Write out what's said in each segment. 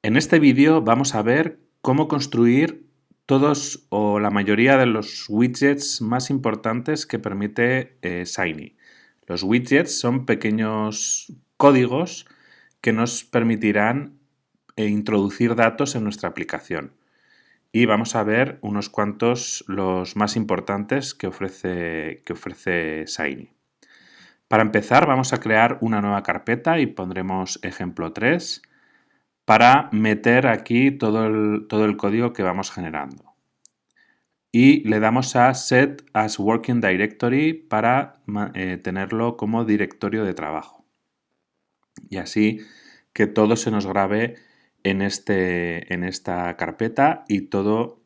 En este vídeo vamos a ver cómo construir todos o la mayoría de los widgets más importantes que permite Shiny. Los widgets son pequeños códigos que nos permitirán introducir datos en nuestra aplicación. Y vamos a ver unos cuantos, los más importantes que ofrece Shiny. Para empezar, vamos a crear una nueva carpeta y pondremos ejemplo 3 para meter aquí todo el código que vamos generando. Y le damos a Set as Working Directory para tenerlo como directorio de trabajo. Y así que todo se nos grabe en esta carpeta y todo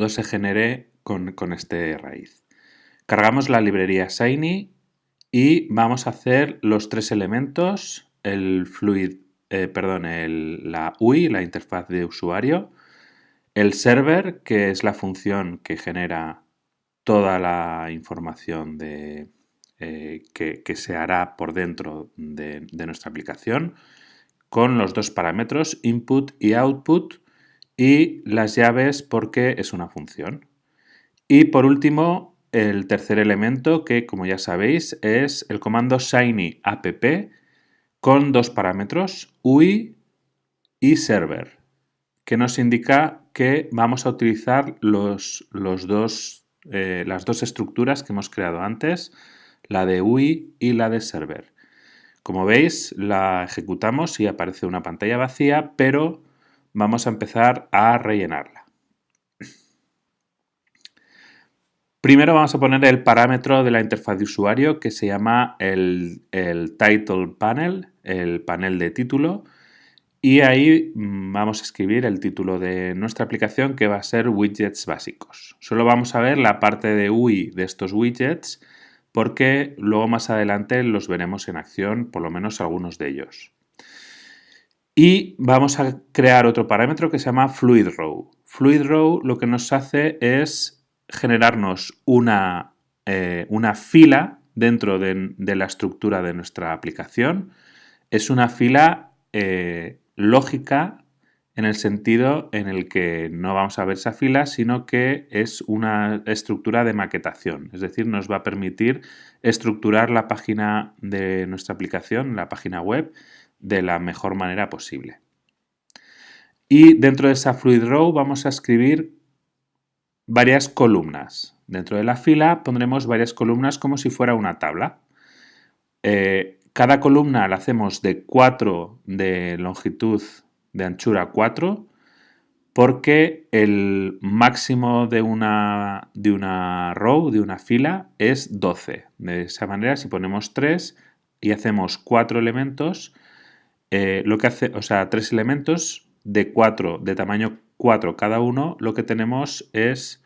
se genere con este raíz. Cargamos la librería Shiny y vamos a hacer los tres elementos, la UI, la interfaz de usuario, el server, que es la función que genera toda la información que se hará por dentro de nuestra aplicación, con los dos parámetros input y output, y las llaves porque es una función. Y por último, el tercer elemento, que como ya sabéis es el comando ShinyApp con dos parámetros, UI y server, que nos indica que vamos a utilizar las dos estructuras que hemos creado antes, la de UI y la de server. Como veis, la ejecutamos y aparece una pantalla vacía, pero vamos a empezar a rellenarla. Primero vamos a poner el parámetro de la interfaz de usuario que se llama el Title Panel, el panel de título, y ahí vamos a escribir el título de nuestra aplicación, que va a ser Widgets básicos. Solo vamos a ver la parte de UI de estos widgets porque luego más adelante los veremos en acción, por lo menos algunos de ellos. Y vamos a crear otro parámetro que se llama FluidRow. FluidRow lo que nos hace es generarnos una fila dentro de la estructura de nuestra aplicación. Es una fila lógica en el sentido en el que no vamos a ver esa fila, sino que es una estructura de maquetación. Es decir, nos va a permitir estructurar la página de nuestra aplicación, la página web, de la mejor manera posible. Y dentro de esa FluidRow vamos a escribir varias columnas. Dentro de la fila pondremos varias columnas como si fuera una tabla. Cada columna la hacemos de 4 de longitud, de anchura 4, porque el máximo de una row, de una fila, es 12. De esa manera, si ponemos 3 y hacemos 4 elementos, tres elementos de tamaño 4 cada uno, lo que tenemos es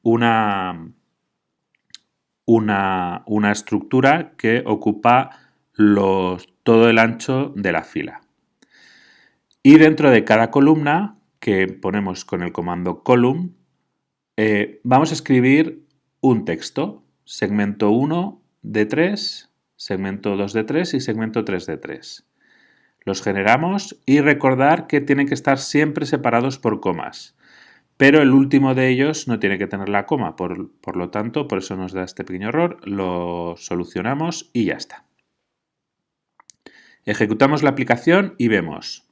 una estructura que ocupa todo el ancho de la fila. Y dentro de cada columna, que ponemos con el comando column, vamos a escribir un texto, segmento 1 de 3, segmento 2 de 3 y segmento 3 de 3. Los generamos y recordar que tienen que estar siempre separados por comas. Pero el último de ellos no tiene que tener la coma, por lo tanto, por eso nos da este pequeño error, lo solucionamos y ya está. Ejecutamos la aplicación y vemos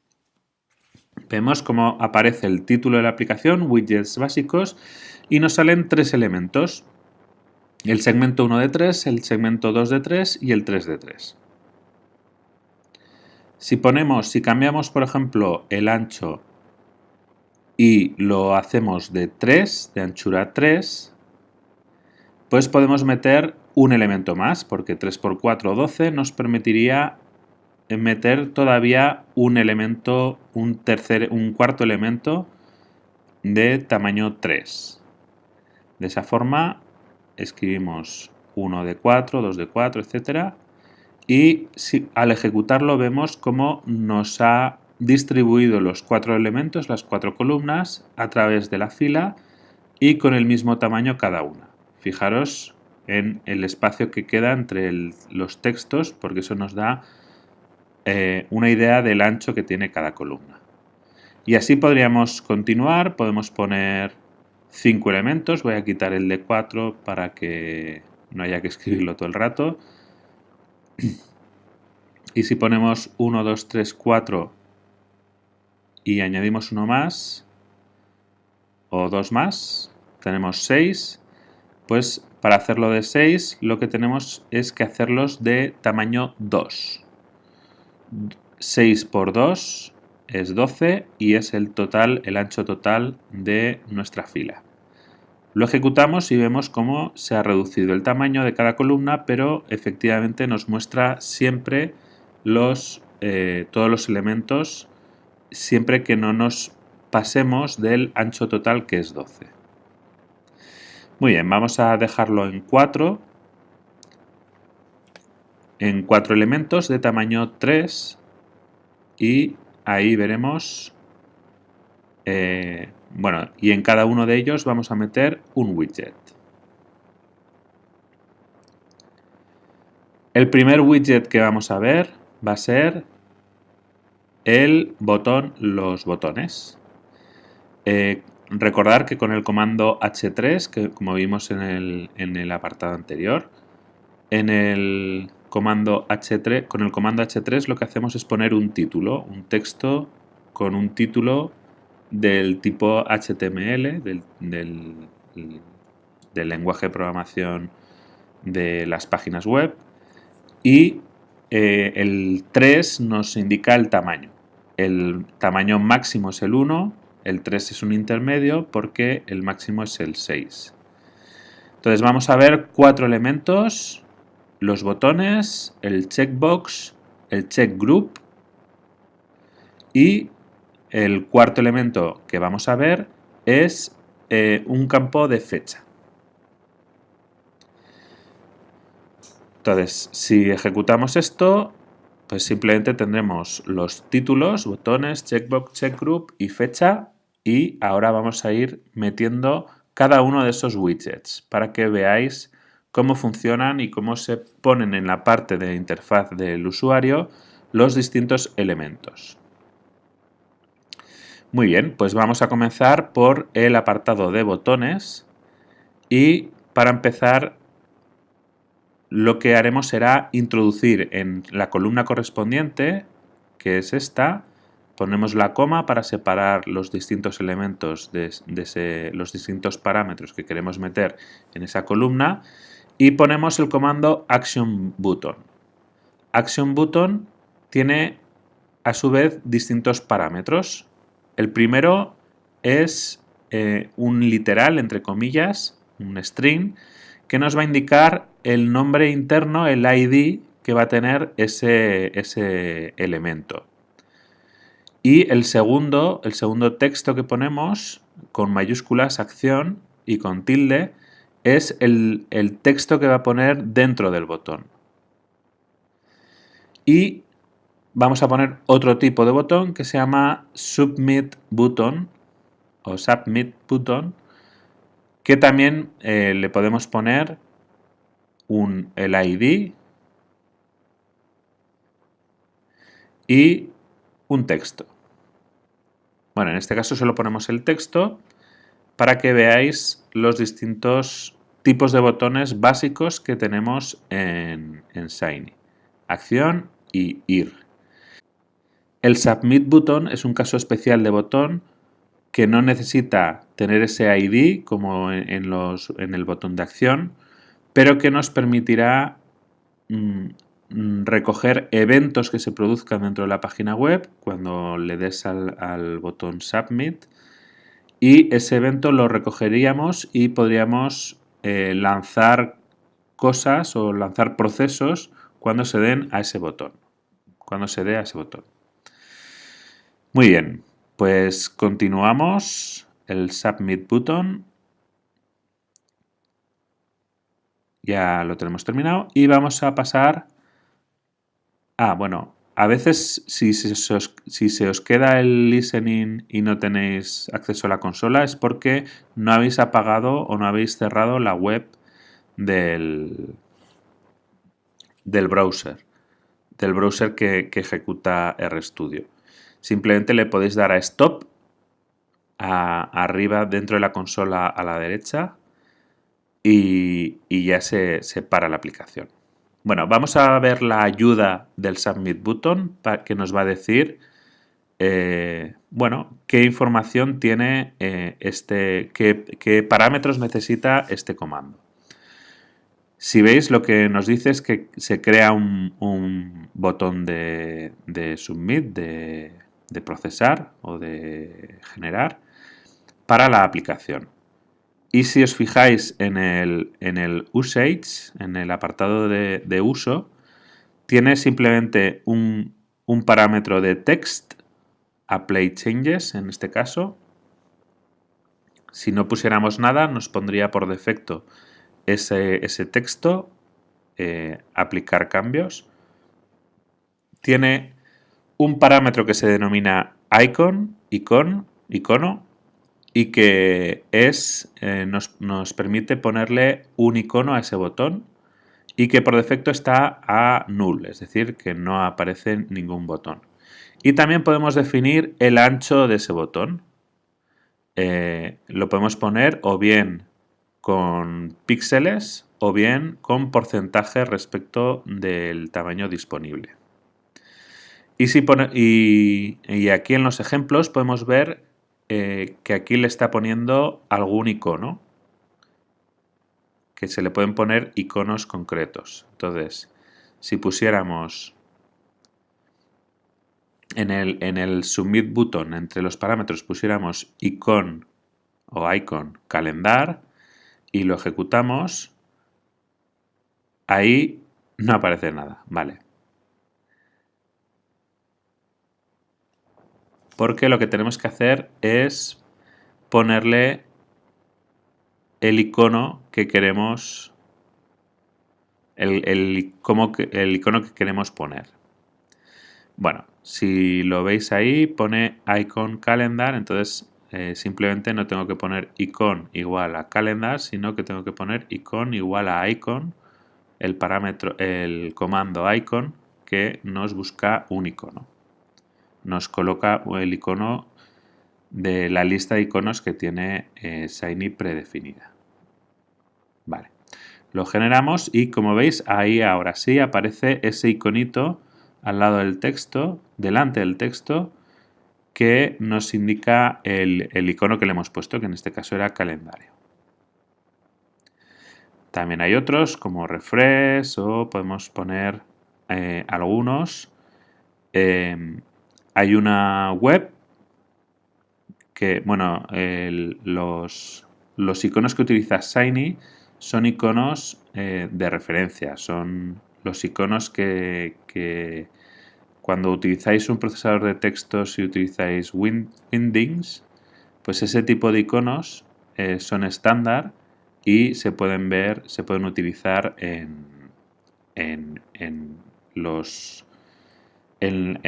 cómo aparece el título de la aplicación, widgets básicos, y nos salen tres elementos, el segmento 1 de 3, el segmento 2 de 3 y el 3 de 3. Si cambiamos, por ejemplo, el ancho y lo hacemos de 3, de anchura 3, pues podemos meter un elemento más, porque 3 por 4, 12, nos permitiría meter todavía un cuarto elemento de tamaño 3. De esa forma escribimos 1 de 4, 2 de 4, etc. Y al ejecutarlo vemos cómo nos ha distribuido los 4 elementos, las 4 columnas, a través de la fila y con el mismo tamaño cada una. Fijaros en el espacio que queda entre los textos, porque eso nos da una idea del ancho que tiene cada columna. Y así podríamos continuar, podemos poner 5 elementos, voy a quitar el de 4 para que no haya que escribirlo todo el rato. Y si ponemos 1, 2, 3, 4 y añadimos uno más o dos más, tenemos 6. Pues para hacerlo de 6 lo que tenemos es que hacerlos de tamaño 2. 6 por 2 es 12 y es el total, el ancho total de nuestra fila. Lo ejecutamos y vemos cómo se ha reducido el tamaño de cada columna, pero efectivamente nos muestra siempre todos los elementos, siempre que no nos pasemos del ancho total, que es 12. Muy bien, vamos a dejarlo en 4 elementos de tamaño 3 y ahí veremos, bueno, y en cada uno de ellos vamos a meter un widget. El primer widget que vamos a ver va a ser el botón, los botones. Recordar que con el comando H3, que como vimos en el apartado anterior, con el comando H3 lo que hacemos es poner un título, un texto con un título del tipo HTML, del lenguaje de programación de las páginas web, y el 3 nos indica el tamaño. El tamaño máximo es el 1, el 3 es un intermedio porque el máximo es el 6. Entonces vamos a ver 4 elementos: los botones, el checkbox, el checkgroup, y el cuarto elemento que vamos a ver es un campo de fecha. Entonces, si ejecutamos esto, pues simplemente tendremos los títulos, botones, checkbox, checkgroup y fecha, y ahora vamos a ir metiendo cada uno de esos widgets para que veáis cómo funcionan y cómo se ponen en la parte de interfaz del usuario los distintos elementos. Muy bien, pues vamos a comenzar por el apartado de botones y para empezar lo que haremos será introducir en la columna correspondiente, que es esta, ponemos la coma para separar los distintos elementos los distintos parámetros que queremos meter en esa columna, y ponemos el comando Action Button. Action Button tiene a su vez distintos parámetros. El primero es un literal, entre comillas, un string, que nos va a indicar el nombre interno, el ID que va a tener ese elemento. Y el segundo texto que ponemos con mayúsculas, acción, y con tilde, es el texto que va a poner dentro del botón. Y vamos a poner otro tipo de botón que se llama Submit Button o Submit Button, que también le podemos poner el ID y un texto. Bueno, en este caso solo ponemos el texto para que veáis los distintos tipos de botones básicos que tenemos en Shiny: acción y ir. El Submit Button es un caso especial de botón que no necesita tener ese ID como en el botón de acción, pero que nos permitirá recoger eventos que se produzcan dentro de la página web cuando le des al botón Submit, y ese evento lo recogeríamos y podríamos lanzar cosas o lanzar procesos cuando se den a ese botón, cuando se dé a ese botón. Muy bien, pues continuamos el Submit Button. Ya lo tenemos terminado y vamos a pasar bueno, a veces si se os queda el listening y no tenéis acceso a la consola es porque no habéis apagado o no habéis cerrado la web del browser. del browser que ejecuta RStudio. Simplemente le podéis dar a Stop arriba dentro de la consola a la derecha y ya se para la aplicación. Bueno, vamos a ver la ayuda del Submit Button que nos va a decir bueno, qué información tiene qué parámetros necesita este comando. Si veis, lo que nos dice es que se crea un botón de submit, de procesar o de generar para la aplicación. Y si os fijáis en el usage, en el apartado de uso, tiene simplemente un parámetro de text, apply changes en este caso. Si no pusiéramos nada, nos pondría por defecto ese texto, aplicar cambios. Tiene un parámetro que se denomina icono, y que nos permite ponerle un icono a ese botón y que por defecto está a null, es decir, que no aparece ningún botón. Y también podemos definir el ancho de ese botón. Lo podemos poner o bien con píxeles o bien con porcentaje respecto del tamaño disponible. Y aquí en los ejemplos podemos ver que aquí le está poniendo algún icono, que se le pueden poner iconos concretos. Entonces, si pusiéramos en el Submit Button, entre los parámetros, pusiéramos icon calendar y lo ejecutamos, ahí no aparece nada, ¿vale? Porque lo que tenemos que hacer es ponerle el icono que queremos, el icono que queremos poner. Bueno, si lo veis ahí, pone icon calendar, entonces simplemente no tengo que poner icon igual a calendar, sino que tengo que poner icon igual a icon, el comando icon que nos busca un icono. Nos coloca el icono de la lista de iconos que tiene Shiny predefinida. Vale, lo generamos y como veis ahí ahora sí aparece ese iconito al lado del texto, delante del texto, que nos indica el icono que le hemos puesto, que en este caso era calendario. También hay otros como refresh o podemos poner algunos. Hay una web que, bueno, los iconos que utiliza Shiny son iconos de referencia, son los iconos que cuando utilizáis un procesador de textos y utilizáis Windings, pues ese tipo de iconos son estándar y se pueden ver, se pueden utilizar en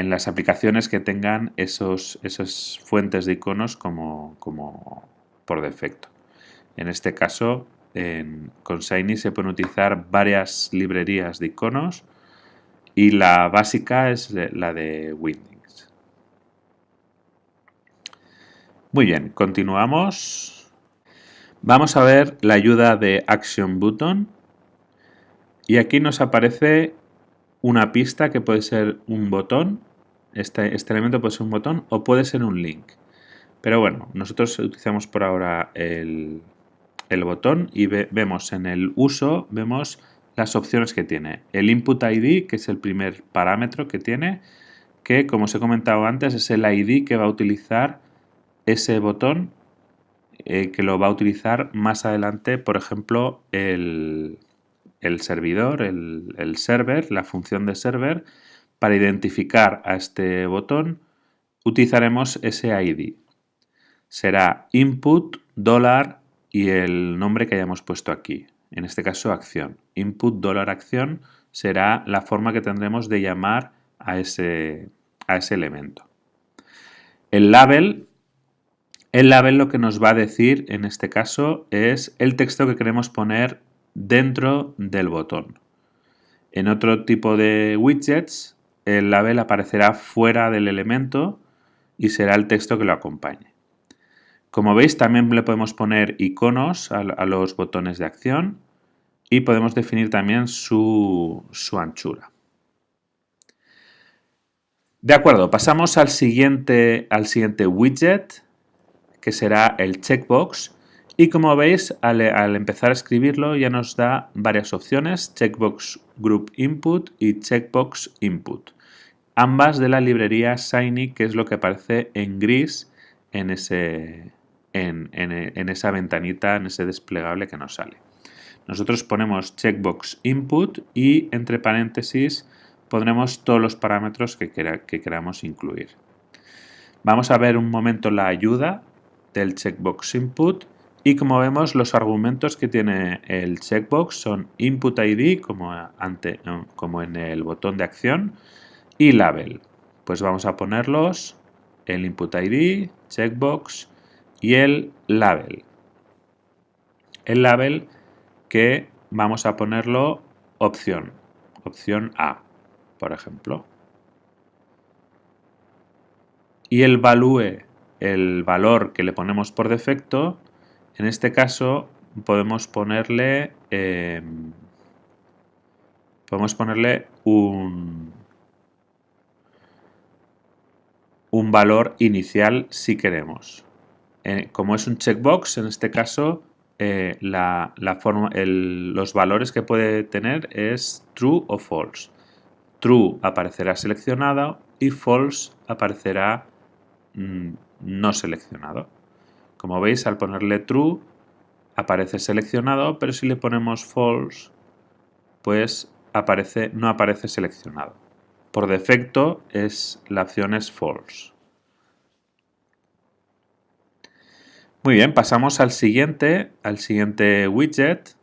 las aplicaciones que tengan esas fuentes de iconos como por defecto. En este caso, con Shiny se pueden utilizar varias librerías de iconos y la básica es la de Windings. Muy bien, continuamos. Vamos a ver la ayuda de Action Button y aquí nos aparece una pista que puede ser un botón, este elemento puede ser un botón o puede ser un link. Pero bueno, nosotros utilizamos por ahora el botón y vemos en el uso, vemos las opciones que tiene. El Input ID, que es el primer parámetro que tiene, que como os he comentado antes es el ID que va a utilizar ese botón, que lo va a utilizar más adelante, por ejemplo, el servidor, el server, la función de server. Para identificar a este botón utilizaremos ese ID. Será input, $, y el nombre que hayamos puesto aquí. En este caso, acción. Input, $acción será la forma que tendremos de llamar a ese elemento. El label lo que nos va a decir en este caso es el texto que queremos poner dentro del botón. En otro tipo de widgets el label aparecerá fuera del elemento y será el texto que lo acompañe. Como veis, también le podemos poner iconos a los botones de acción y podemos definir también su anchura. De acuerdo, pasamos al siguiente widget, que será el checkbox. Y como veis, al empezar a escribirlo ya nos da varias opciones, Checkbox Group Input y Checkbox Input. Ambas de la librería Shiny, que es lo que aparece en gris en esa ventanita, en ese desplegable que nos sale. Nosotros ponemos Checkbox Input y entre paréntesis pondremos todos los parámetros que queramos incluir. Vamos a ver un momento la ayuda del Checkbox Input y como vemos los argumentos que tiene el checkbox son Input ID como en el botón de acción y Label. Pues vamos a ponerlos el Input ID, Checkbox y el Label. El Label que vamos a ponerlo opción A, por ejemplo. Y el value, el valor que le ponemos por defecto, en este caso podemos ponerle un valor inicial si queremos. Como es un checkbox, en este caso los valores que puede tener es true o false. True aparecerá seleccionado y false aparecerá no seleccionado. Como veis, al ponerle true aparece seleccionado, pero si le ponemos false, pues no aparece seleccionado. Por defecto la opción es false. Muy bien, pasamos al siguiente widget,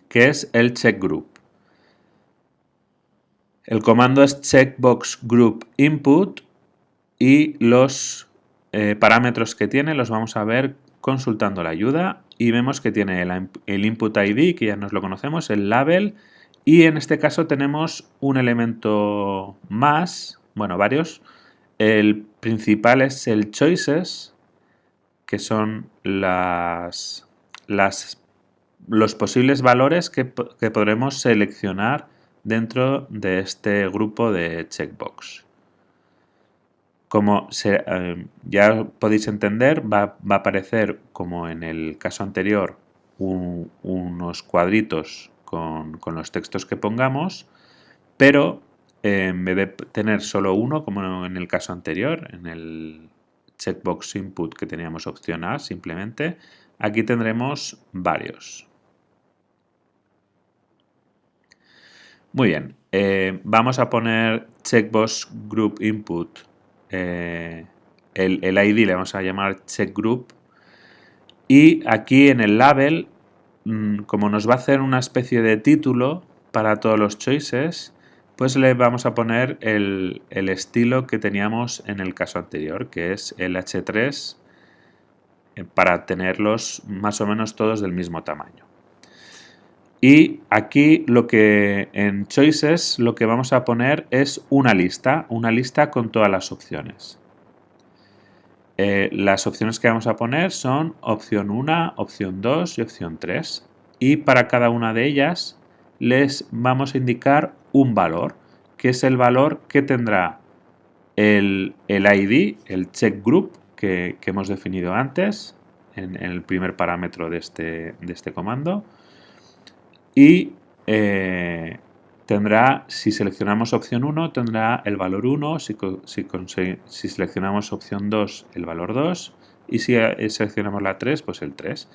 que es el check group. El comando es checkbox group input y los parámetros que tiene los vamos a ver consultando la ayuda y vemos que tiene el input ID, que ya nos lo conocemos, el label y en este caso tenemos un elemento más, bueno, varios. El principal es el choices, que son los posibles valores que podremos seleccionar dentro de este grupo de checkbox. Como ya podéis entender, va a aparecer, como en el caso anterior, unos cuadritos con los textos que pongamos, pero en vez de tener solo uno, como en el caso anterior, en el checkbox input que teníamos opción A simplemente, aquí tendremos varios. Muy bien, vamos a poner checkbox group input, el ID le vamos a llamar checkgroup y aquí en el label, como nos va a hacer una especie de título para todos los choices, pues le vamos a poner el estilo que teníamos en el caso anterior, que es el H3, para tenerlos más o menos todos del mismo tamaño. Y aquí en Choices lo que vamos a poner es una lista con todas las opciones. Las opciones que vamos a poner son opción 1, opción 2 y opción 3. Y para cada una de ellas les vamos a indicar un valor, que es el valor que tendrá el ID, el check group que hemos definido antes en el primer parámetro de este comando. Y tendrá, si seleccionamos opción 1, tendrá el valor 1, si seleccionamos opción 2, el valor 2, y si seleccionamos la 3, pues el 3.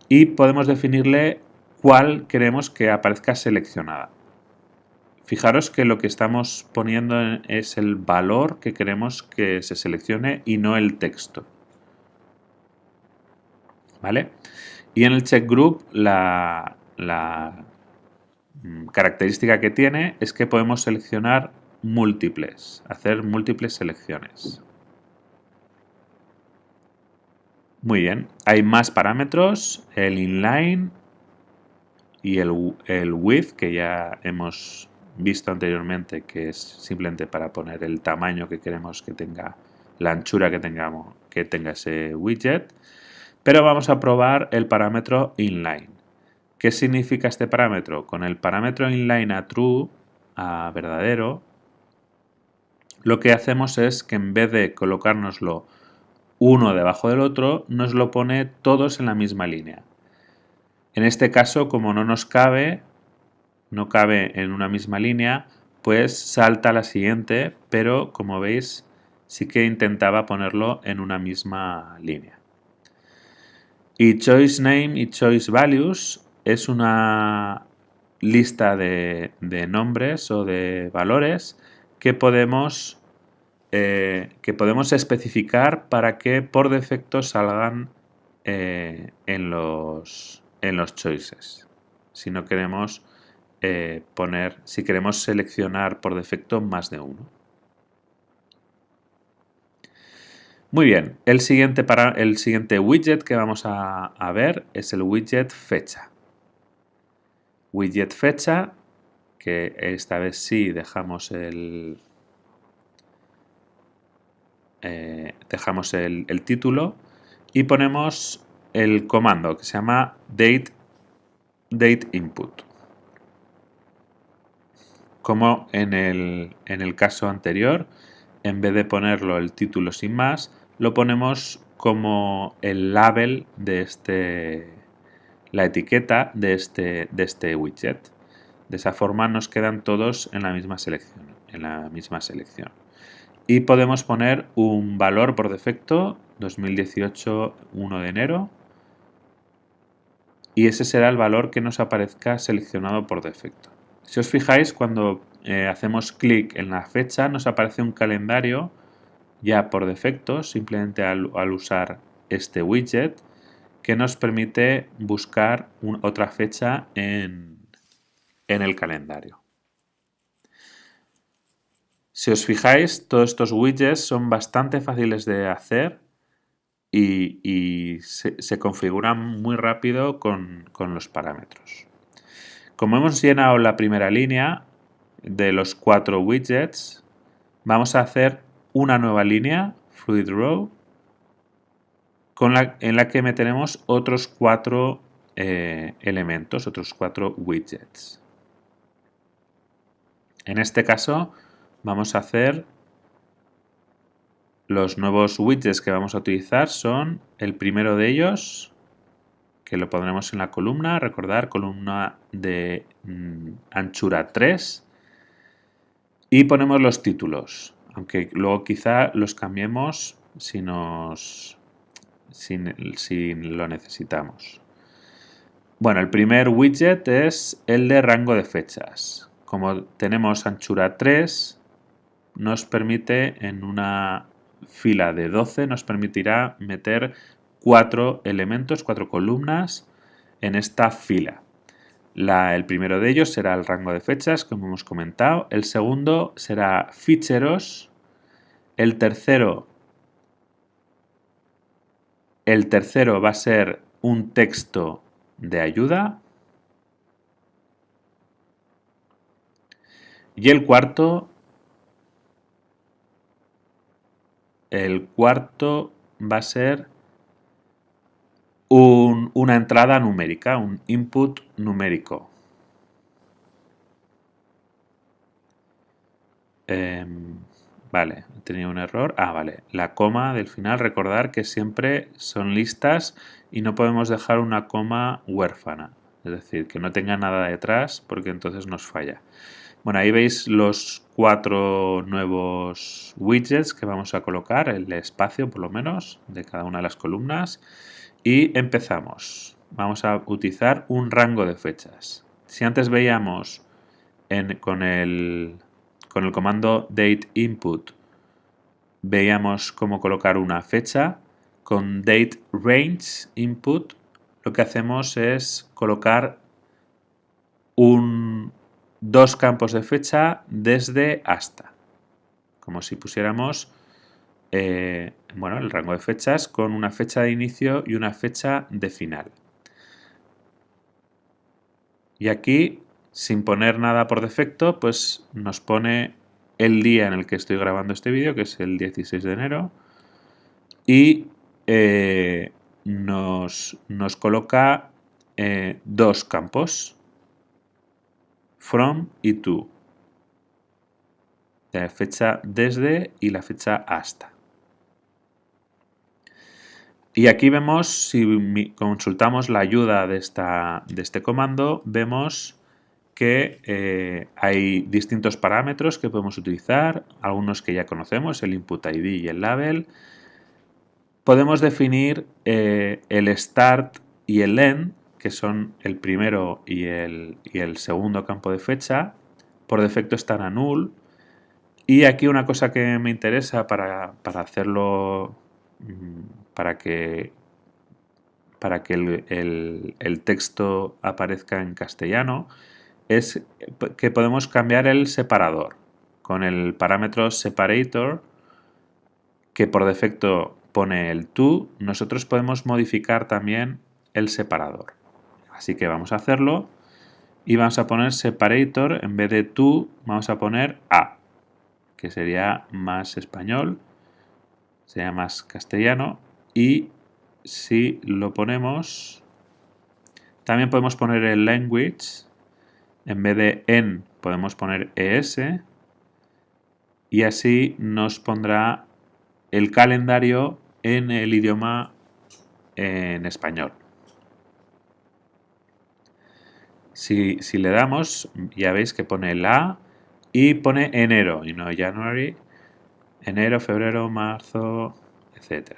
Y podemos definirle cuál queremos que aparezca seleccionada. Fijaros que lo que estamos poniendo es el valor que queremos que se seleccione y no el texto. ¿Vale? Y en el check group la característica que tiene es que podemos seleccionar hacer múltiples selecciones. Muy bien, hay más parámetros, el inline y el width que ya hemos visto anteriormente, que es simplemente para poner el tamaño que queremos que tenga, la anchura que tenga ese widget. Pero vamos a probar el parámetro inline. ¿Qué significa este parámetro? Con el parámetro inline a true, a verdadero, lo que hacemos es que en vez de colocárnoslo uno debajo del otro, nos lo pone todos en la misma línea. En este caso, como no cabe en una misma línea, pues salta a la siguiente, pero como veis, sí que intentaba ponerlo en una misma línea. Y choice name y choice values es una lista de nombres o de valores que podemos especificar para que por defecto salgan en los choices. Si no queremos si queremos seleccionar por defecto más de uno. Muy bien, el siguiente widget que vamos a ver es el widget fecha. Widget fecha, que esta vez sí dejamos el título y ponemos el comando que se llama date input. Como en el caso anterior, en vez de ponerlo el título sin más, lo ponemos como el label de la etiqueta de este widget. De esa forma nos quedan todos en la misma selección. Y podemos poner un valor por defecto, 2018, 1 de enero, y ese será el valor que nos aparezca seleccionado por defecto. Si os fijáis, cuando hacemos clic en la fecha, nos aparece un calendario ya por defecto, simplemente al usar este widget, que nos permite buscar otra fecha en el calendario. Si os fijáis, todos estos widgets son bastante fáciles de hacer y se configuran muy rápido con los parámetros. Como hemos llenado la primera línea de los 4 widgets, vamos a hacer una nueva línea, Fluid Row, en la que meteremos otros 4 elementos, otros 4 widgets. En este caso vamos a hacer los nuevos widgets que vamos a utilizar son el primero de ellos, que lo pondremos en la columna, recordar, columna de anchura 3, y ponemos los títulos, aunque luego quizá los cambiemos si lo necesitamos. Bueno, el primer widget es el de rango de fechas. Como tenemos anchura 3, nos permite en una fila de 12, nos permitirá meter 4 elementos, 4 columnas en esta fila. El primero de ellos será el rango de fechas, como hemos comentado. El segundo será ficheros. El tercero va a ser un texto de ayuda. Y el cuarto va a ser una entrada numérica, un input numérico. Vale, he tenido un error. Vale. La coma del final, recordar que siempre son listas y no podemos dejar una coma huérfana. Es decir, que no tenga nada detrás porque entonces nos falla. Bueno, ahí veis los 4 nuevos widgets que vamos a colocar, el espacio por lo menos de cada una de las columnas. Y empezamos. Vamos a utilizar un rango de fechas. Si antes veíamos con el comando dateinput veíamos cómo colocar una fecha, con dateRangeInput lo que hacemos es colocar dos campos de fecha desde hasta, como si pusiéramos el rango de fechas con una fecha de inicio y una fecha de final. Y aquí sin poner nada por defecto, pues nos pone el día en el que estoy grabando este vídeo, que es el 16 de enero, y nos coloca dos campos, from y to, la fecha desde y la fecha hasta. Y aquí vemos, si consultamos la ayuda de este comando, vemos que hay distintos parámetros que podemos utilizar, algunos que ya conocemos, el input ID y el label. Podemos definir el start y el end, que son el primero y el segundo campo de fecha. Por defecto están a null. Y aquí una cosa que me interesa para hacerlo, para que el texto aparezca en castellano, es que podemos cambiar el separador con el parámetro separator, que por defecto pone el to. Nosotros podemos modificar también el separador, así que vamos a hacerlo y vamos a poner separator, en vez de to vamos a poner a, que sería más español, sería más castellano. Y si lo ponemos, también podemos poner el language, en vez de en podemos poner es, y así nos pondrá el calendario en el idioma en español. Si le damos, ya veis que pone la y pone enero y no January, enero, febrero, marzo, etc.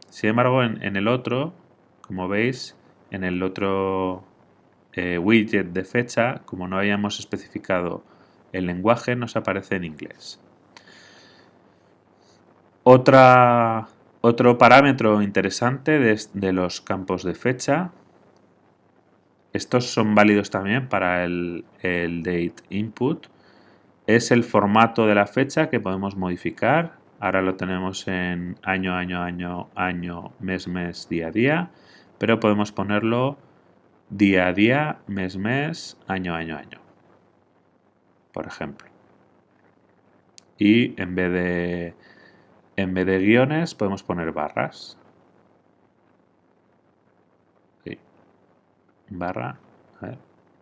Sin embargo, en el otro, como veis, en el otro widget de fecha, como no habíamos especificado el lenguaje, nos aparece en inglés. Otro parámetro interesante de los campos de fecha, estos son válidos también para el date input, es el formato de la fecha que podemos modificar. Ahora lo tenemos en año, año, año, año, mes, mes, día, día, pero podemos ponerlo día a día, mes, mes, año, año, año, por ejemplo. Y en vez de guiones podemos poner barras. Sí. Barra, a ver,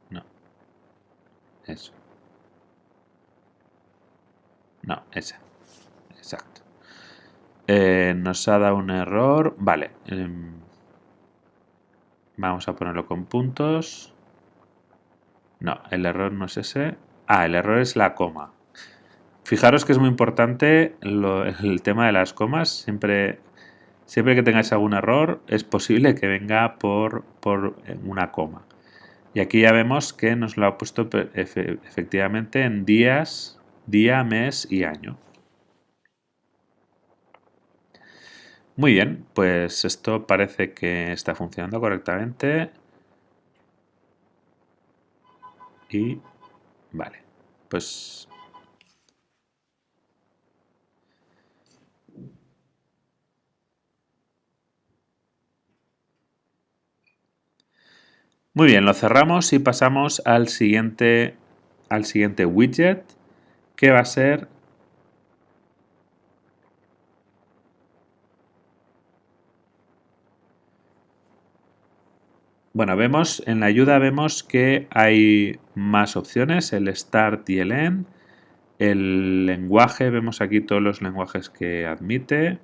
no, eso. No, esa, exacto. Nos ha dado un error, vale. Vamos a ponerlo con puntos. No, el error no es ese. Ah, el error es la coma. Fijaros que es muy importante el tema de las comas. Siempre que tengáis algún error, es posible que venga por una coma. Y aquí ya vemos que nos lo ha puesto efectivamente en días, día, mes y año. Muy bien, pues esto parece que está funcionando correctamente. Y vale, pues muy bien, lo cerramos y pasamos al siguiente widget, que va a ser bueno, en la ayuda vemos que hay más opciones, el start y el end. El lenguaje, vemos aquí todos los lenguajes que admite,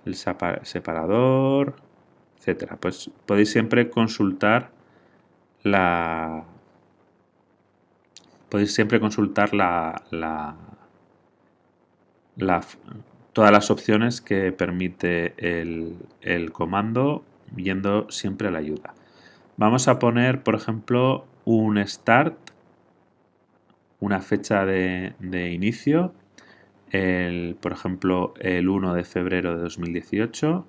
el separador, etcétera. Pues podéis siempre consultar todas las opciones que permite el comando, viendo siempre la ayuda. Vamos a poner, por ejemplo, un start, una fecha de inicio, por ejemplo, el 1 de febrero de 2018.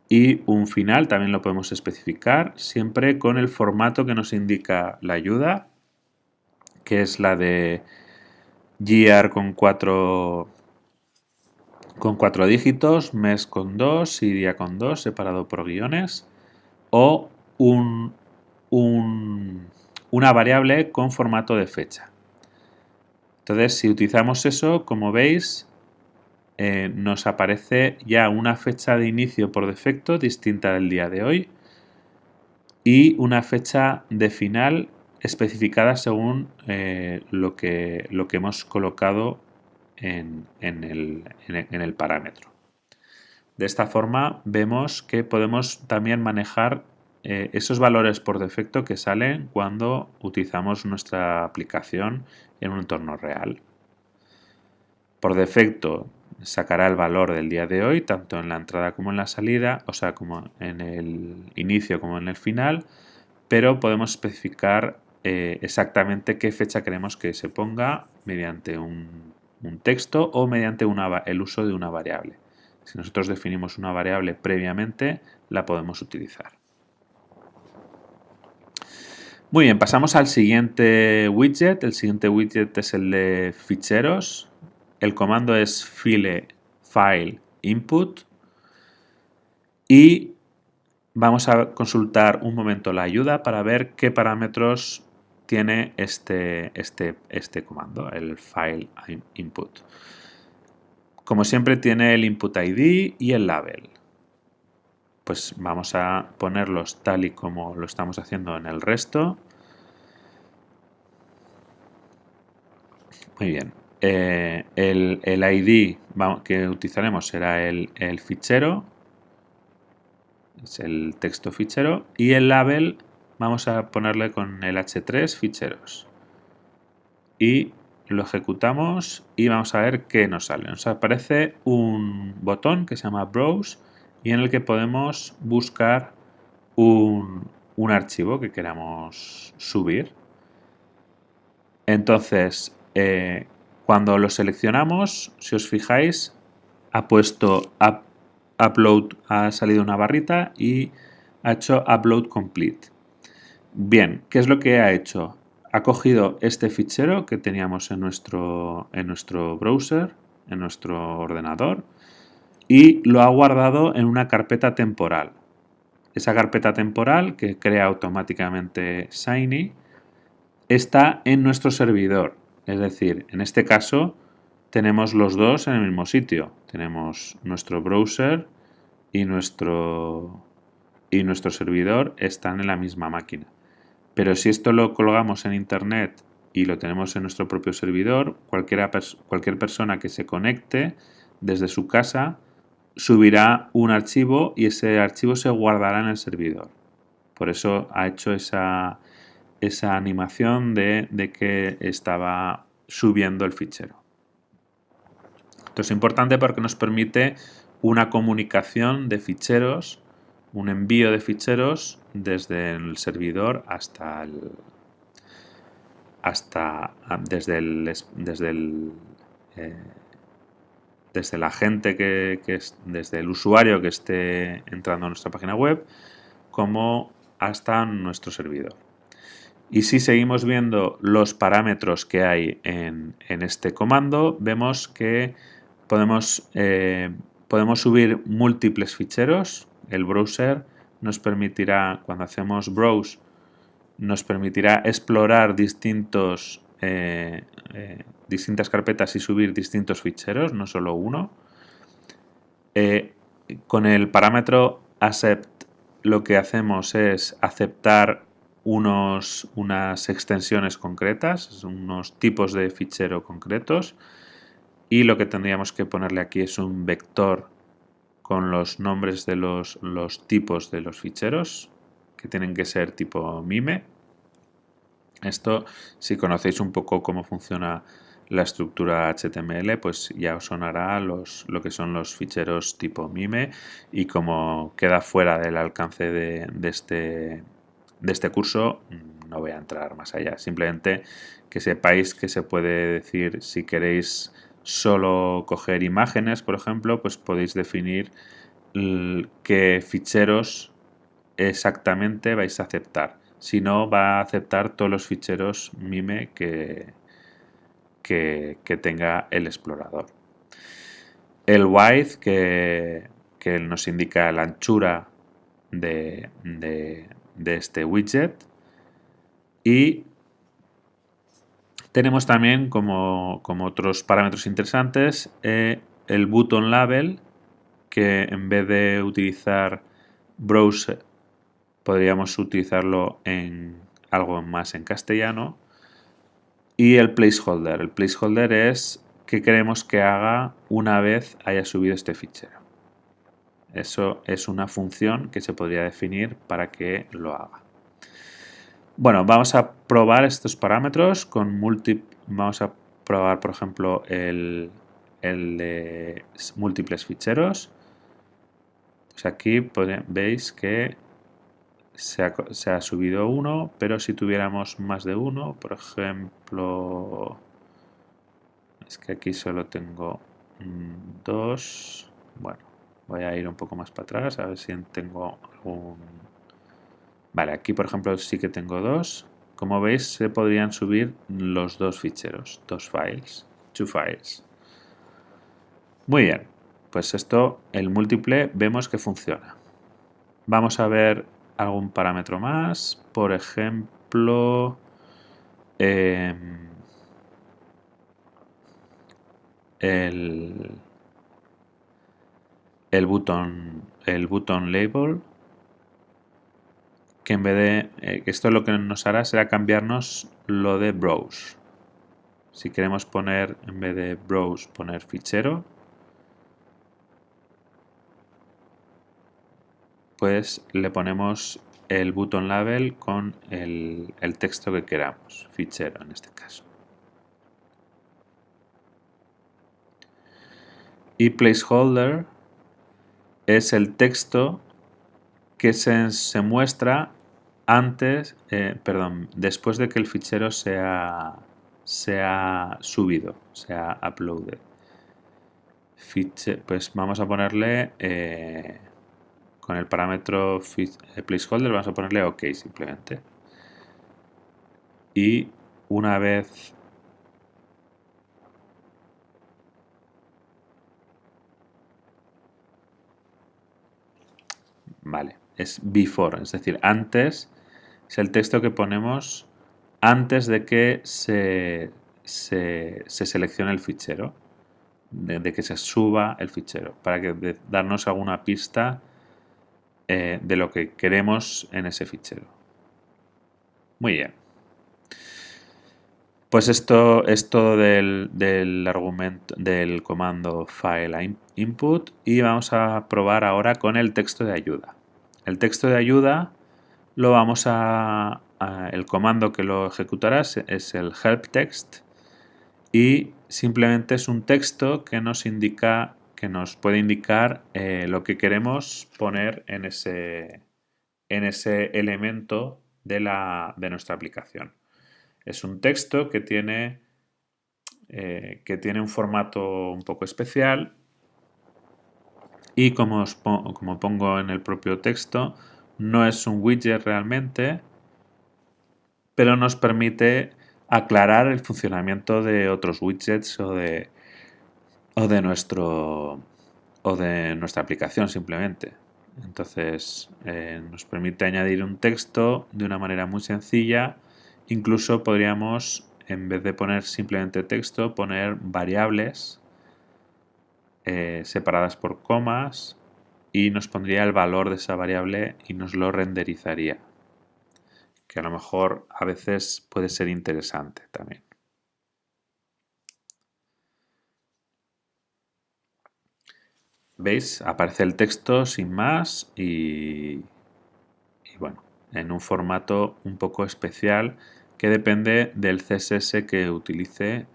Y un final también lo podemos especificar, siempre con el formato que nos indica la ayuda, que es la de year con cuatro dígitos, mes con 2 y día con 2, separado por guiones, o un una variable con formato de fecha. Entonces, si utilizamos eso, como veis, nos aparece ya una fecha de inicio por defecto distinta del día de hoy y una fecha de final especificada según lo que hemos colocado en el parámetro. De esta forma vemos que podemos también manejar esos valores por defecto que salen cuando utilizamos nuestra aplicación en un entorno real. Por defecto sacará el valor del día de hoy, tanto en la entrada como en la salida, o sea, como en el inicio como en el final, pero podemos especificar exactamente qué fecha queremos que se ponga mediante un texto o mediante el uso de una variable. Si nosotros definimos una variable previamente, la podemos utilizar. Muy bien, pasamos al siguiente widget. El siguiente widget es el de ficheros. El comando es file input y vamos a consultar un momento la ayuda para ver qué parámetros tiene este comando, el file input. Como siempre tiene el input ID y el label. Pues vamos a ponerlos tal y como lo estamos haciendo en el resto. Muy bien. El ID que utilizaremos será el fichero, es el texto fichero, y el label vamos a ponerle con el h3 ficheros. Y lo ejecutamos y vamos a ver qué nos sale. Nos aparece un botón que se llama Browse y en el que podemos buscar un archivo que queramos subir. Entonces, cuando lo seleccionamos, si os fijáis, ha puesto Upload, ha salido una barrita y ha hecho Upload Complete. Bien, ¿qué es lo que ha hecho? Ha cogido este fichero que teníamos en nuestro browser, en nuestro ordenador, y lo ha guardado en una carpeta temporal. Esa carpeta temporal que crea automáticamente Shiny está en nuestro servidor. Es decir, en este caso tenemos los dos en el mismo sitio. Tenemos nuestro browser y nuestro servidor están en la misma máquina. Pero si esto lo colgamos en internet y lo tenemos en nuestro propio servidor, cualquier persona que se conecte desde su casa subirá un archivo y ese archivo se guardará en el servidor. Por eso ha hecho esa animación de que estaba subiendo el fichero. Esto es importante porque nos permite una comunicación de ficheros, un envío de ficheros desde el servidor desde la gente desde el usuario que esté entrando a nuestra página web como hasta nuestro servidor. Y si seguimos viendo los parámetros que hay en este comando, vemos que podemos subir múltiples ficheros. El browser nos permitirá, cuando hacemos browse, nos permitirá explorar distintas carpetas y subir distintos ficheros, no solo uno. Con el parámetro accept lo que hacemos es aceptar unas extensiones concretas, unos tipos de fichero concretos, y lo que tendríamos que ponerle aquí es un vector con los nombres de los tipos de los ficheros, que tienen que ser tipo MIME. Esto, si conocéis un poco cómo funciona la estructura HTML, pues ya os sonará lo que son los ficheros tipo MIME, y como queda fuera del alcance de este curso, no voy a entrar más allá. Simplemente que sepáis que se puede decir, si queréis solo coger imágenes, por ejemplo, pues podéis definir qué ficheros exactamente vais a aceptar. Si no, va a aceptar todos los ficheros MIME que tenga el explorador. El width, que nos indica la anchura de este widget. Y tenemos también como otros parámetros interesantes el button label, que en vez de utilizar browse podríamos utilizarlo en algo más en castellano. Y el placeholder. El placeholder es qué queremos que haga una vez haya subido este fichero. Eso es una función que se podría definir para que lo haga. Bueno, vamos a probar estos parámetros con vamos a probar, por ejemplo, el de múltiples ficheros. Pues aquí veis que se ha subido uno, pero si tuviéramos más de uno, por ejemplo, es que aquí solo tengo dos. Bueno, voy a ir un poco más para atrás a ver si tengo algún. Vale, aquí por ejemplo sí que tengo dos. Como veis, se podrían subir los dos ficheros, two files. Muy bien, pues esto, el múltiple, vemos que funciona. Vamos a ver algún parámetro más, por ejemplo, el button label, que en vez de esto lo que nos hará será cambiarnos lo de browse. Si queremos poner, en vez de browse, poner fichero, pues le ponemos el button label con el texto que queramos, fichero en este caso. Y placeholder es el texto que se muestra después de que el fichero sea subido, sea uploaded. Pues vamos a ponerle con el parámetro placeholder, vamos a ponerle OK simplemente. Y una vez vale, es before, es decir, antes, es el texto que ponemos antes de que se seleccione el fichero, de que se suba el fichero, para darnos alguna pista de lo que queremos en ese fichero. Muy bien. Pues esto es todo del argumento del comando file input, y vamos a probar ahora con el texto de ayuda. El texto de ayuda lo vamos el comando que lo ejecutará es el help text, y simplemente es un texto que nos puede indicar lo que queremos poner en ese elemento de nuestra aplicación. Es un texto que tiene un formato un poco especial, y como pongo en el propio texto, no es un widget realmente, pero nos permite aclarar el funcionamiento de otros widgets o de nuestra aplicación simplemente. Entonces nos permite añadir un texto de una manera muy sencilla. Incluso podríamos, en vez de poner simplemente texto, poner variables separadas por comas, y nos pondría el valor de esa variable y nos lo renderizaría, que a lo mejor a veces puede ser interesante también. ¿Veis? Aparece el texto sin más y bueno, en un formato un poco especial que depende del CSS que utilice,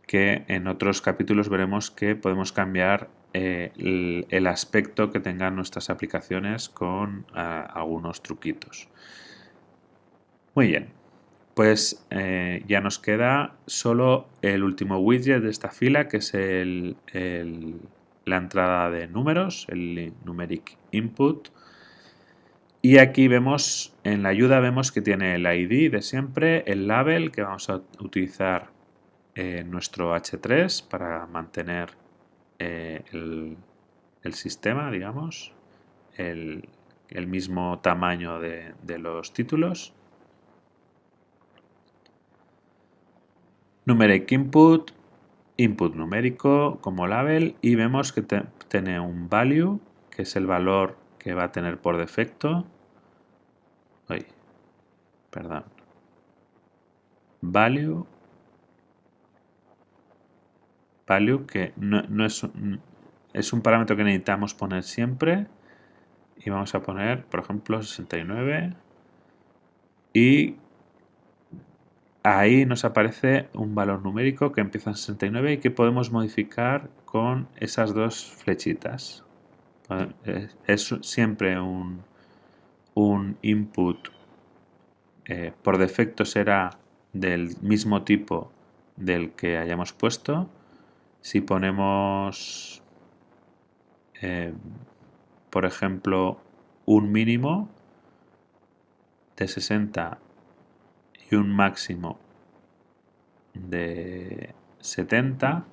que en otros capítulos veremos que podemos cambiar el aspecto que tengan nuestras aplicaciones con algunos truquitos. Muy bien, pues ya nos queda solo el último widget de esta fila, que es la entrada de números, el numeric input. Y aquí vemos, en la ayuda vemos que tiene el ID de siempre, el label que vamos a utilizar en nuestro H3 para mantener el sistema, digamos, el mismo tamaño de los títulos. numeric input, input numérico como label, y vemos que tiene un value, que es el valor que va a tener por defecto. Perdón. Value que no es un parámetro que necesitamos poner siempre, y vamos a poner, por ejemplo, 69, y ahí nos aparece un valor numérico que empieza en 69 y que podemos modificar con esas dos flechitas. Es siempre un input, por defecto será del mismo tipo del que hayamos puesto. Si ponemos, por ejemplo, un mínimo de 60 y un máximo de 70,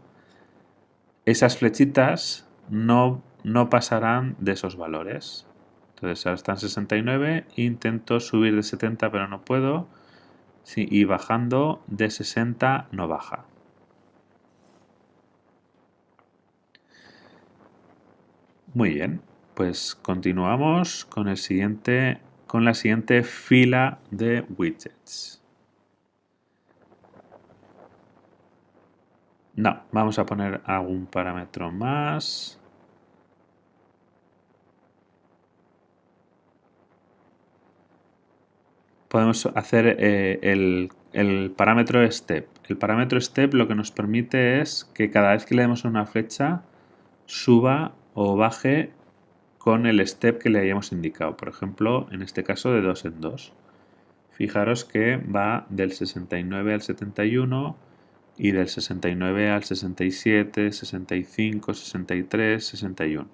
esas flechitas no pasarán de esos valores. Entonces ahora están 69, intento subir de 70 pero no puedo, sí, y bajando de 60 no baja. Muy bien, pues continuamos con la siguiente fila de widgets. No, vamos a poner algún parámetro más. Podemos hacer el parámetro step. El parámetro step lo que nos permite es que cada vez que le demos una flecha suba o baje con el step que le hayamos indicado. Por ejemplo, en este caso de 2 en 2. Fijaros que va del 69 al 71 y del 69 al 67, 65, 63, 61.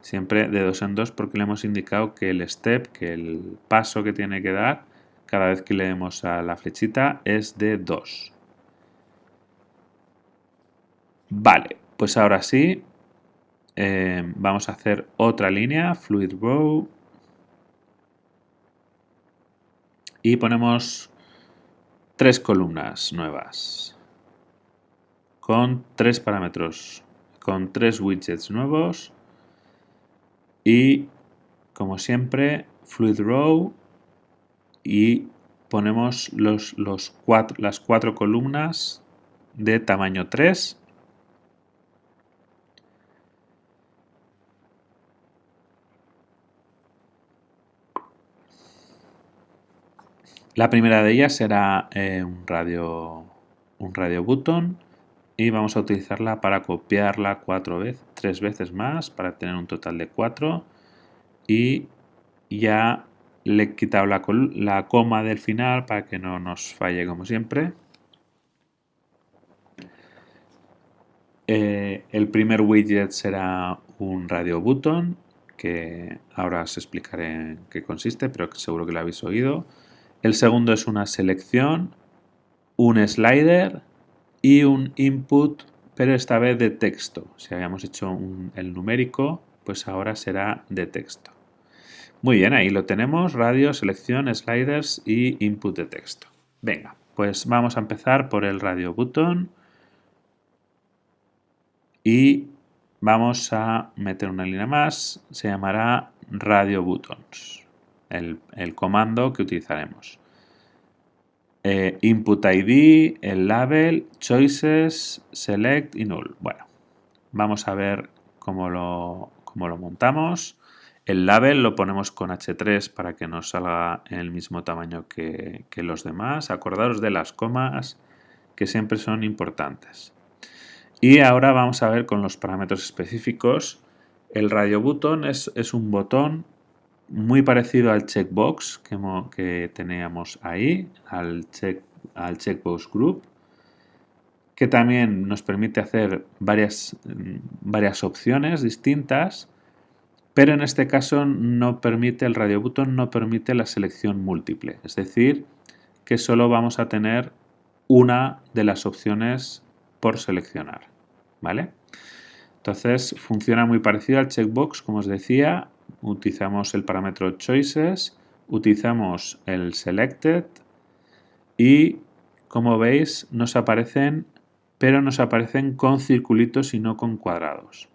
Siempre de 2 en 2 porque le hemos indicado que el step, que el paso que tiene que dar cada vez que le demos a la flechita es de 2. Vale, pues ahora sí, vamos a hacer otra línea, fluid row, y ponemos 3 columnas nuevas con 3 parámetros, con 3 widgets nuevos, y como siempre fluid row, y ponemos las 4 columnas de tamaño 3. La primera de ellas será un radio button, y vamos a utilizarla para copiarla 3 veces más para tener un total de 4, y ya le he quitado la coma del final para que no nos falle como siempre. El primer widget será un radio button, que ahora os explicaré en qué consiste, pero seguro que lo habéis oído. El segundo es una selección, un slider y un input, pero esta vez de texto. Si habíamos hecho el numérico, pues ahora será de texto. Muy bien, ahí lo tenemos, radio, selección, sliders y input de texto. Venga, pues vamos a empezar por el radio button y vamos a meter una línea más, se llamará radio buttons, el comando que utilizaremos. Input ID, el label, choices, select y null. Bueno, vamos a ver cómo lo montamos. El label lo ponemos con H3 para que nos salga en el mismo tamaño que los demás. Acordaros de las comas, que siempre son importantes. Y ahora vamos a ver con los parámetros específicos. El radio button es un botón muy parecido al checkbox que teníamos ahí, al checkbox group, que también nos permite hacer varias opciones distintas, pero en este caso el radio button no permite la selección múltiple, es decir, que solo vamos a tener una de las opciones por seleccionar, ¿vale? Entonces funciona muy parecido al checkbox, como os decía. Utilizamos el parámetro choices, utilizamos el selected, y como veis, nos aparecen, pero nos aparecen con circulitos y no con cuadrados.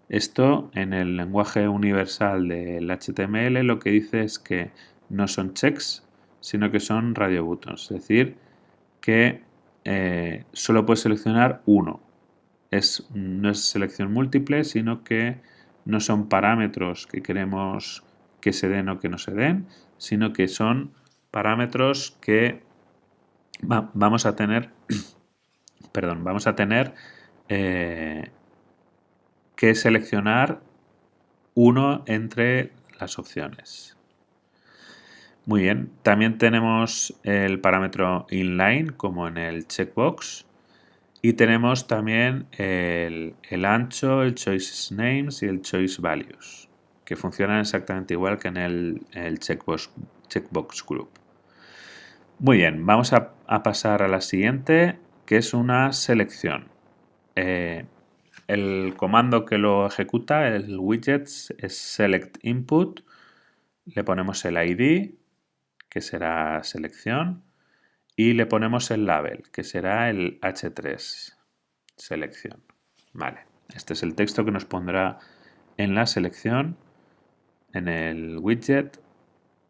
Esto en el lenguaje universal del HTML lo que dice es que no son checks, sino que son radio buttons, es decir, que solo puedes seleccionar uno. No es selección múltiple, sino que no son parámetros que queremos que se den o que no se den, sino que son parámetros que vamos a tener, perdón, vamos a tener que seleccionar uno entre las opciones. Muy bien, también tenemos el parámetro inline como en el checkbox y tenemos también el ancho, el choice names y el choice values, que funcionan exactamente igual que en el checkbox group. Muy bien, vamos a pasar a la siguiente, que es una selección. El comando que lo ejecuta, el widget, es select input. Le ponemos el ID, que será selección, y le ponemos el label, que será el H3, selección. Vale, este es el texto que nos pondrá en la selección, en el widget.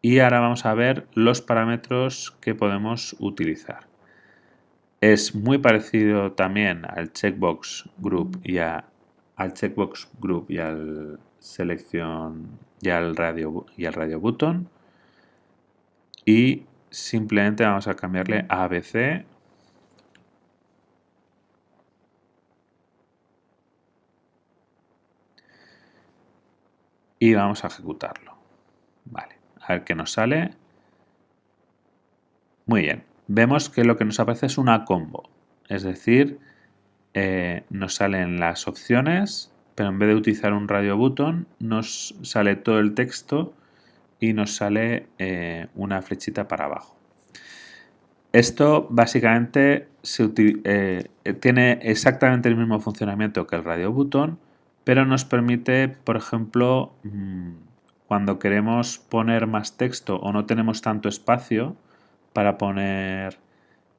Y ahora vamos a ver los parámetros que podemos utilizar. Es muy parecido también al checkbox group y al selección y al radio button, y simplemente vamos a cambiarle a ABC y vamos a ejecutarlo. Vale, a ver qué nos sale. Muy bien, vemos que lo que nos aparece es una combo, es decir, nos salen las opciones, pero en vez de utilizar un radio button nos sale todo el texto y nos sale una flechita para abajo. Esto básicamente tiene exactamente el mismo funcionamiento que el radio button, pero nos permite, por ejemplo, cuando queremos poner más texto o no tenemos tanto espacio para poner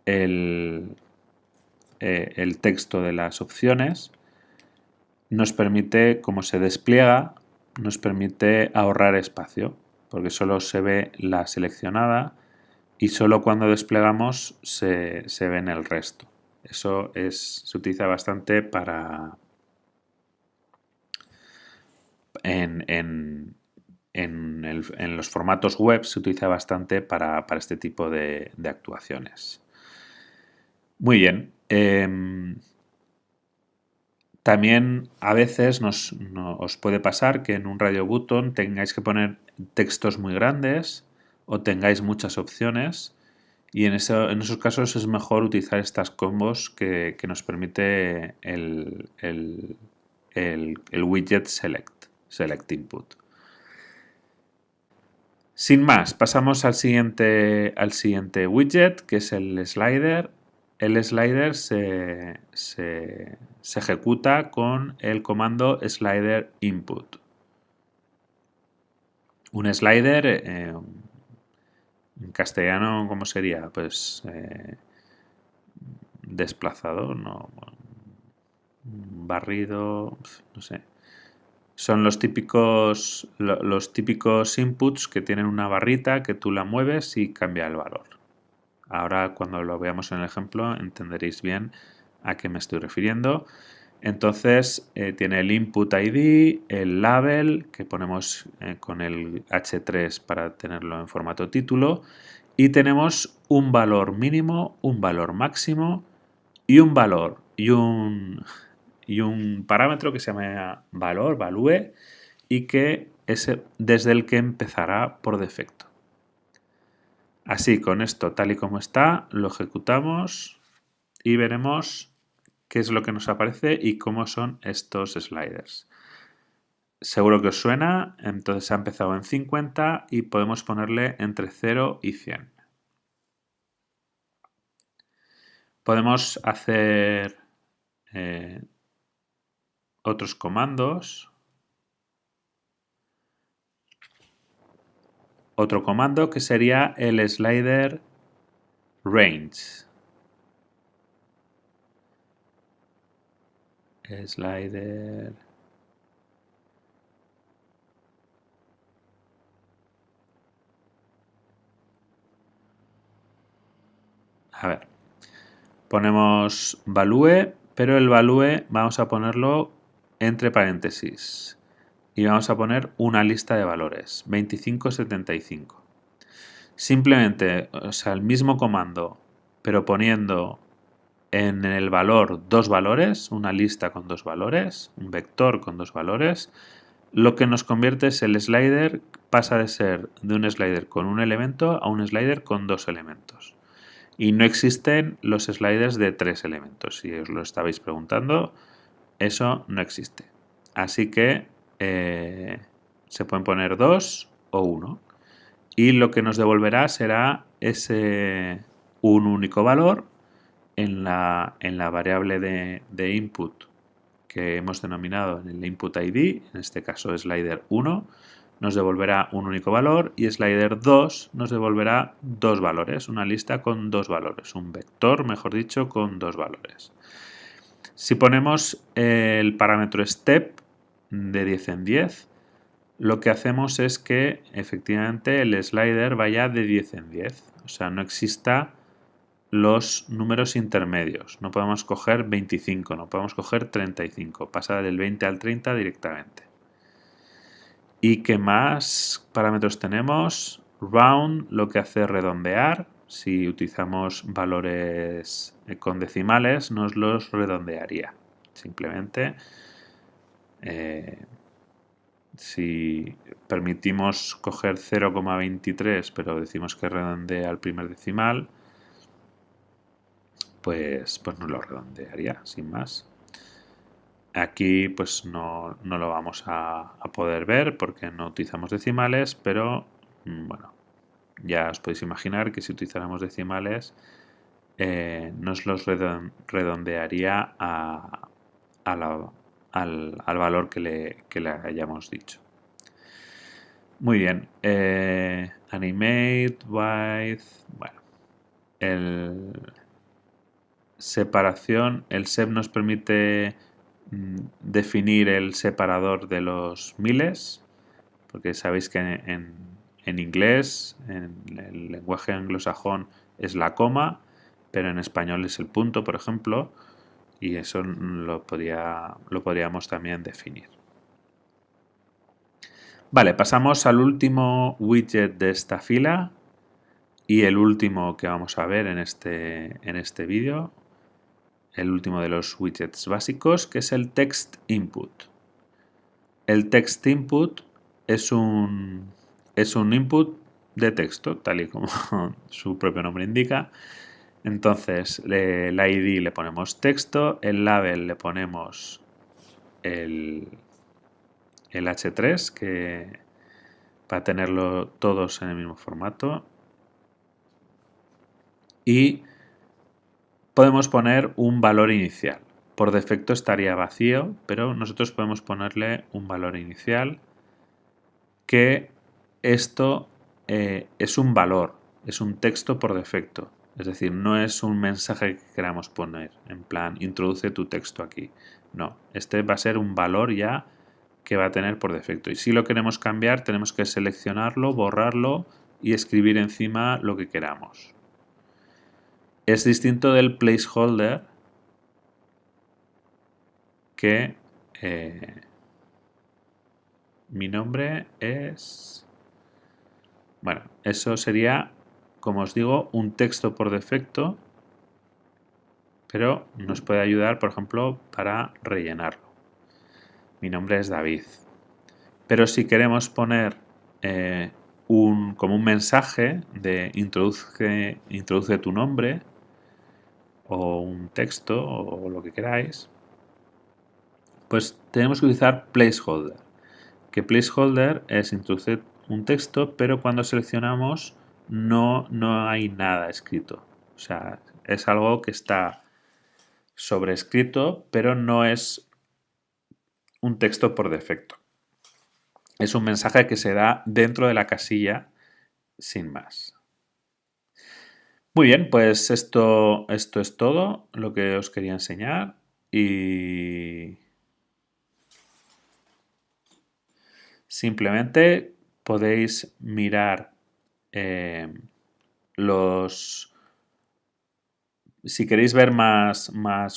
el texto de las opciones, nos permite, como se despliega, nos permite ahorrar espacio, porque solo se ve la seleccionada y solo cuando desplegamos se ve en el resto. Eso se utiliza bastante para en los formatos web se utiliza bastante para este tipo de actuaciones. Muy bien. También a veces os puede pasar que en un radio button tengáis que poner textos muy grandes o tengáis muchas opciones, y en esos casos es mejor utilizar estas combos que nos permite el widget select input. Sin más, pasamos al siguiente widget, que es el slider. El slider se ejecuta con el comando slider input. Un slider, en castellano, ¿cómo sería? Pues desplazado, no, barrido, no sé. Son los típicos inputs que tienen una barrita que tú la mueves y cambia el valor. Ahora, cuando lo veamos en el ejemplo, entenderéis bien a qué me estoy refiriendo. Entonces, tiene el input ID, el label, que ponemos con el H3 para tenerlo en formato título, y tenemos un valor mínimo, un valor máximo y un valor y un parámetro que se llama valor, value, y que es desde el que empezará por defecto. Así, con esto tal y como está, lo ejecutamos y veremos qué es lo que nos aparece y cómo son estos sliders. Seguro que os suena, entonces ha empezado en 50 y podemos ponerle entre 0 y 100. Podemos hacer otros comandos. Otro comando que sería el slider range. Slider. A ver. Ponemos value, pero el value vamos a ponerlo entre paréntesis. Y vamos a poner una lista de valores, 2575. Simplemente, o sea, el mismo comando, pero poniendo en el valor dos valores, una lista con dos valores, un vector con dos valores, lo que nos convierte es el slider, pasa de ser de un slider con un elemento a un slider con dos elementos. Y no existen los sliders de tres elementos. Si os lo estabais preguntando, eso no existe. Así que se pueden poner dos o uno. Y lo que nos devolverá será un único valor en la variable de input que hemos denominado en el input ID, en este caso slider 1, nos devolverá un único valor y slider 2 nos devolverá dos valores, una lista con dos valores, un vector, mejor dicho, con dos valores. Si ponemos el parámetro step de 10 en 10, lo que hacemos es que efectivamente el slider vaya de 10 en 10, o sea, no exista los números intermedios. No podemos coger 25, no podemos coger 35. Pasa del 20 al 30 directamente. ¿Y qué más parámetros tenemos? Round, lo que hace redondear. Si utilizamos valores con decimales, nos los redondearía. Simplemente, si permitimos coger 0,23, pero decimos que redondea al primer decimal, pues nos lo redondearía, sin más. Aquí pues no lo vamos a poder ver porque no utilizamos decimales, pero bueno, ya os podéis imaginar que si utilizáramos decimales nos los redondearía al valor que le hayamos dicho. Muy bien, animate, width, bueno, separación, el sep nos permite definir el separador de los miles, porque sabéis que en inglés, en el lenguaje anglosajón es la coma, pero en español es el punto, por ejemplo, y eso lo podríamos también definir. Vale, pasamos al último widget de esta fila y el último que vamos a ver en este vídeo, el último de los widgets básicos, que es el text input. El text input es un input de texto, tal y como su propio nombre indica. Entonces, el ID le ponemos texto, el label le ponemos el H3, que para tenerlo todos en el mismo formato. Y podemos poner un valor inicial. Por defecto estaría vacío, pero nosotros podemos ponerle un valor inicial, que esto es un valor, es un texto por defecto. Es decir, no es un mensaje que queramos poner, en plan, introduce tu texto aquí. No, este va a ser un valor ya que va a tener por defecto. Y si lo queremos cambiar, tenemos que seleccionarlo, borrarlo y escribir encima lo que queramos. Es distinto del placeholder, que mi nombre es... Bueno, eso sería, como os digo, un texto por defecto, pero nos puede ayudar, por ejemplo, para rellenarlo. Mi nombre es David. Pero si queremos poner como un mensaje de introduce tu nombre, o un texto, o lo que queráis, pues tenemos que utilizar placeholder. Que placeholder es introducir un texto, pero cuando seleccionamos no hay nada escrito. O sea, es algo que está sobrescrito, pero no es un texto por defecto. Es un mensaje que se da dentro de la casilla sin más. Muy bien, pues esto es todo lo que os quería enseñar. y simplemente podéis mirar si queréis ver más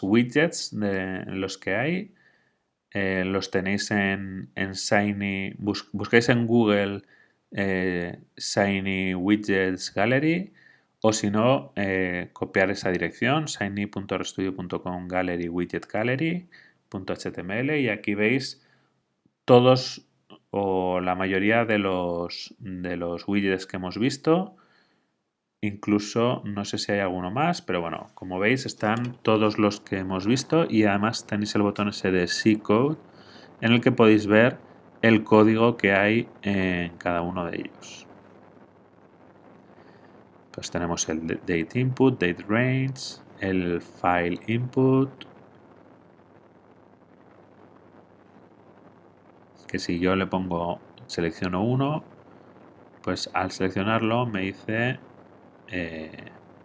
widgets de los que hay, los tenéis en Shiny. Buscáis en Google Shiny Widgets Gallery, o si no, copiar esa dirección, shiny.rstudio.com gallery widget gallery.html, y aquí veis todos o la mayoría de los widgets que hemos visto. Incluso, no sé si hay alguno más, pero bueno, como veis están todos los que hemos visto, y además tenéis el botón ese de C-Code en el que podéis ver el código que hay en cada uno de ellos. Pues tenemos el date input, date range, el file input, que si yo le pongo selecciono uno, pues al seleccionarlo me dice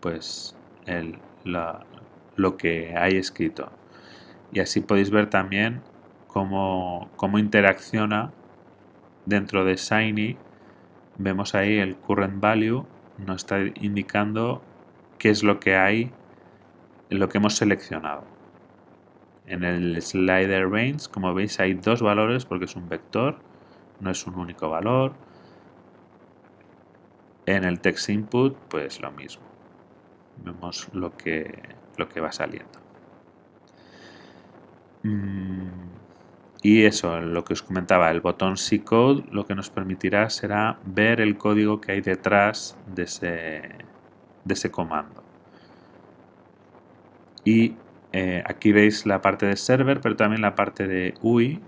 pues lo que hay escrito, y así podéis ver también cómo interacciona dentro de Shiny. Vemos ahí el current value, nos está indicando qué es lo que hay, lo que hemos seleccionado. En el slider range, como veis, hay dos valores porque es un vector, no es un único valor. En el text input, pues lo mismo. Vemos lo que va saliendo. Y eso, lo que os comentaba, el botón C-Code lo que nos permitirá será ver el código que hay detrás de ese comando. Y aquí veis la parte de server, pero también la parte de UI,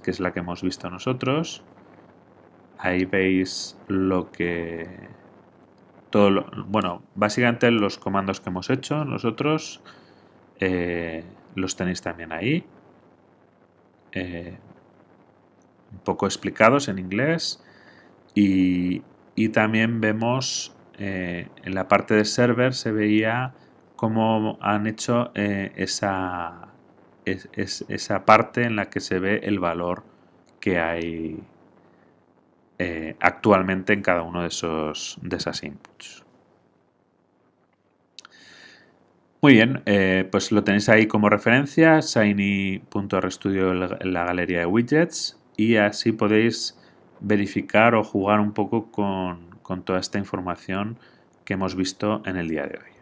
que es la que hemos visto nosotros. Ahí veis bueno, básicamente los comandos que hemos hecho nosotros, los tenéis también ahí, un poco explicados en inglés, y también vemos en la parte de server se veía cómo han hecho esa parte en la que se ve el valor que hay actualmente en cada uno de esas inputs. Muy bien, pues lo tenéis ahí como referencia, shiny.rstudio en la galería de widgets, y así podéis verificar o jugar un poco con toda esta información que hemos visto en el día de hoy.